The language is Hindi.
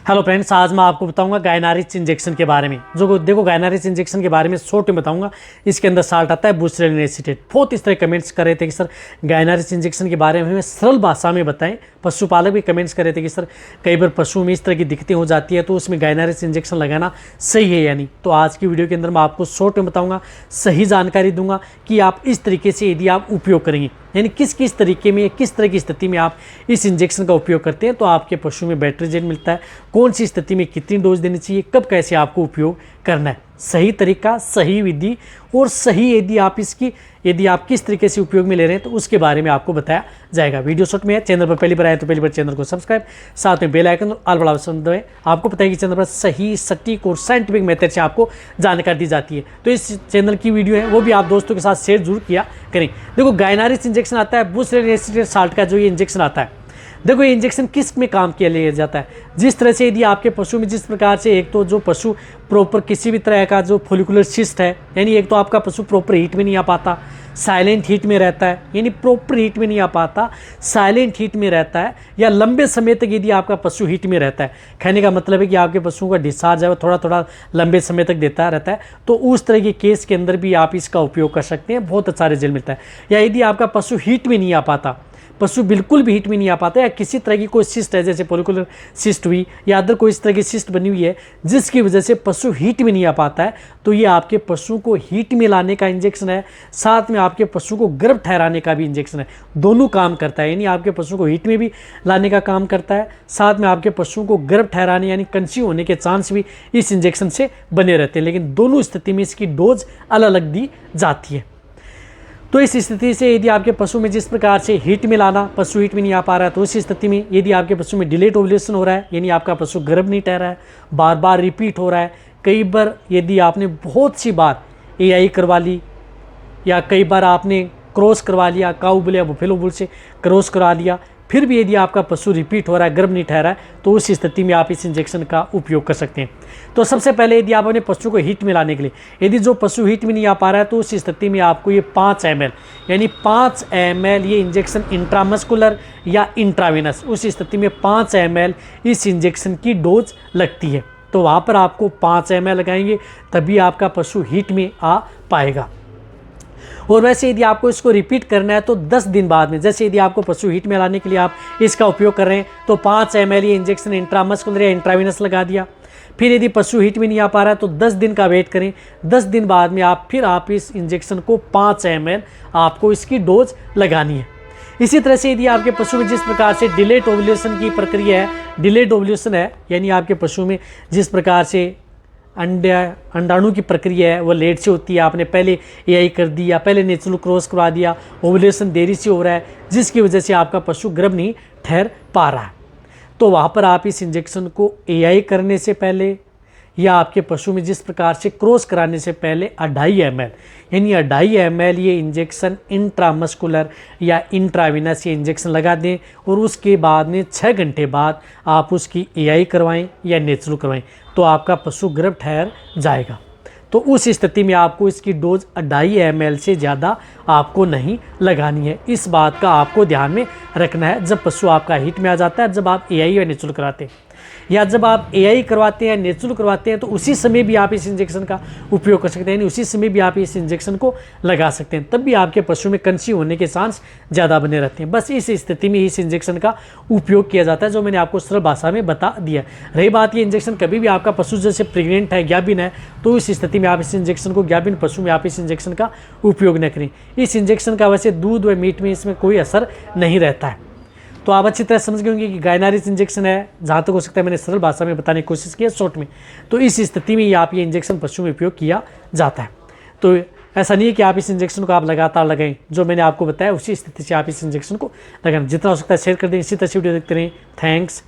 हेलो फ्रेंड्स, आज मैं आपको बताऊंगा गायनारिच इंजेक्शन के बारे में। जो देखो, गायनारिच इंजेक्शन के बारे में शॉर्ट में बताऊंगा। इसके अंदर साल्ट आता है बुस्टेरिन एसीटेट। बहुत इस तरह कमेंट्स कर रहे थे कि सर गायनारिच इंजेक्शन के बारे में हमें सरल भाषा में बताएं। पशुपालक भी कमेंट्स कर रहे थे कि सर कई बार पशुओं में इस तरह की दिक्कतें हो जाती है, तो उसमें गायनारिच इंजेक्शन लगाना सही है या नहीं। तो आज की वीडियो के अंदर मैं आपको शॉर्ट में बताऊँगा, सही जानकारी दूंगा कि आप इस तरीके से यदि आप उपयोग करेंगे, यानी किस किस तरीके में, किस तरह की स्थिति में आप इस इंजेक्शन का उपयोग करते हैं, तो आपके पशु में बेटर रिजल्ट मिलता है। कौन सी स्थिति में कितनी डोज देनी चाहिए, कब कैसे आपको उपयोग करना है, सही तरीका, सही विधि और सही यदि आप किस तरीके से उपयोग में ले रहे हैं, तो उसके बारे में आपको बताया जाएगा। वीडियो शॉर्ट में है। चैनल पर पहली बार आए तो पहली बार चैनल को सब्सक्राइब, साथ में बेल आइकन और ऑल वाला ऑप्शन दबाएं। आपको पता है कि चैनल पर सही, सटीक और साइंटिफिक मेथड से आपको जानकारी दी जाती है। तो इस चैनल की वीडियो है वो भी आप दोस्तों के साथ शेयर जरूर किया करें। देखो, गायनारिच इंजेक्शन आता है बुस्टेरिन एसीटेट साल्ट का, जो ये इंजेक्शन आता है। देखो, ये इंजेक्शन किस में काम किया लिया जाता है। जिस तरह से यदि आपके पशु में जिस प्रकार से, एक तो जो पशु प्रॉपर किसी भी तरह का जो फोलिकुलर सिस्ट है, यानी एक तो आपका पशु प्रॉपर हीट में नहीं आ पाता, साइलेंट हीट में रहता है, यानी प्रॉपर हीट में नहीं आ पाता, साइलेंट हीट में रहता है, या लंबे समय तक यदि आपका पशु हीट में रहता है, कहने का मतलब है कि आपके पशुओं का डिस्चार्ज है वो थोड़ा थोड़ा लंबे समय तक देता रहता है, तो उस तरह के केस के अंदर भी आप इसका उपयोग कर सकते हैं। बहुत अच्छा रिजल्ट मिलता है। या यदि आपका पशु हीट में नहीं आ पाता, पशु बिल्कुल भी हीट में नहीं आ पाता, या किसी तरह की कोई सिस्ट है, जैसे फोलिकुलर सिस्ट हुई या अदर कोई इस तरह की सिस्ट बनी हुई है जिसकी वजह से पशु हीट में नहीं आ पाता है, तो ये आपके पशु को हीट में लाने का इंजेक्शन है। साथ में आपके पशु को गर्भ ठहराने का भी इंजेक्शन है। दोनों काम करता है, यानी आपके पशु को हीट में भी लाने का काम करता है, साथ में आपके पशुओं को गर्भ ठहराने यानी कंसीव होने के चांस भी इस इंजेक्शन से बने रहते हैं। लेकिन दोनों स्थिति में इसकी डोज अलग अलग दी जाती है। तो इस स्थिति से यदि आपके पशु में जिस प्रकार से हीट में लाना, पशु हीट में नहीं आ पा रहा है, तो इस स्थिति में यदि आपके पशु में डिलेड ओव्यूलेशन हो रहा है, यानी आपका पशु गर्भ नहीं ठहरा है, बार बार रिपीट हो रहा है, कई बार यदि आपने बहुत सी बार एआई करवा ली, या कई बार आपने क्रॉस करवा लिया, काऊ बुल या बुफेलो बुल से क्रॉस करवा लिया, फिर भी यदि आपका पशु रिपीट हो रहा है, गर्भ नहीं ठहरा है, तो उस स्थिति में आप इस इंजेक्शन का उपयोग कर सकते हैं। तो सबसे पहले यदि आप अपने पशु को हीट में लाने के लिए, यदि जो पशु हीट में नहीं आ पा रहा है, तो उस स्थिति में आपको ये 5 ml यानी 5 ml ये इंजेक्शन इंट्रामस्कुलर या इंट्रावेनस, उस स्थिति में 5 ml इस इंजेक्शन की डोज लगती है। तो वहाँ पर आपको 5 ml लगाएंगे, तभी आपका पशु हीट में आ पाएगा। और वैसे यदि आपको इसको रिपीट करना है तो 10 दिन बाद में, जैसे यदि आपको पशु हीट में लाने के लिए आप इसका उपयोग कर रहे हैं, तो 5 ml ये इंजेक्शन इंट्रामस्कुलर या इंट्रावेनस लगा दिया। फिर यदि पशु हीट में नहीं आ पा रहा है तो 10 दिन का वेट करें। 10 दिन बाद में आप इस इंजेक्शन को 5 ml आपको इसकी डोज लगानी है। इसी तरह से यदि आपके पशु में जिस प्रकार से डिलेड ओव्यूलेशन की प्रक्रिया है, डिलेड ओव्यूलेशन है यानी आपके पशु में जिस प्रकार से अंडाणु की प्रक्रिया है वो लेट से होती है, आपने पहले एआई कर दिया, पहले नेचुरल क्रॉस करवा दिया, ओव्यूलेशन देरी से हो रहा है, जिसकी वजह से आपका पशु गर्भ नहीं ठहर पा रहा है, तो वहाँ पर आप इस इंजेक्शन को एआई करने से पहले या आपके पशु में जिस प्रकार से क्रॉस कराने से पहले 2.5 ml यानी 2.5 ml ये इंजेक्शन इंट्रामस्कुलर या इंट्रावेनस ये इंजेक्शन लगा दें, और उसके बाद में 6 घंटे बाद आप उसकी एआई करवाएं या नेचुरल करवाएं, तो आपका पशु गर्भ ठहर जाएगा। तो उस स्थिति में आपको इसकी डोज 2.5 ml से ज़्यादा आपको नहीं लगानी है। इस बात का आपको ध्यान में रखना है जब पशु आपका हीट में आ जाता है, जब आप एआई या नेचुरल कराते हैं, या जब आप एआई करवाते हैं, नेचुरल करवाते हैं, तो उसी समय भी आप इस इंजेक्शन का उपयोग कर सकते हैं, यानी उसी समय भी आप इस इंजेक्शन को लगा सकते हैं। तब भी आपके पशु में कंसीव होने के चांस ज़्यादा बने रहते हैं। बस इस स्थिति में इस इंजेक्शन का उपयोग किया जाता है, जो मैंने आपको सरल भाषा में बता दिया। रही बात ये इंजेक्शन कभी भी आपका पशु जैसे प्रेग्नेंट है, ज्ञाबिन है, तो इस स्थिति में आप इस इंजेक्शन को, ज्ञाबिन पशु में आप इस इंजेक्शन का उपयोग न करें। इस इंजेक्शन का वैसे दूध व मीट में इसमें कोई असर नहीं रहता है। तो आप अच्छी तरह समझ गए होंगे कि गायनारिच इंजेक्शन है, जहाँ तक हो सकता है मैंने सरल भाषा में बताने की कोशिश की है शॉर्ट में। तो इस स्थिति में ये इंजेक्शन पशु में उपयोग किया जाता है। तो ऐसा नहीं है कि आप इस इंजेक्शन को आप लगातार लगाएं, जो मैंने आपको बताया उसी स्थिति से आप इस इंजेक्शन को लगाएं। जितना हो सकता है शेयर कर दें। इसी तरह से वीडियो देखते रहें। थैंक्स।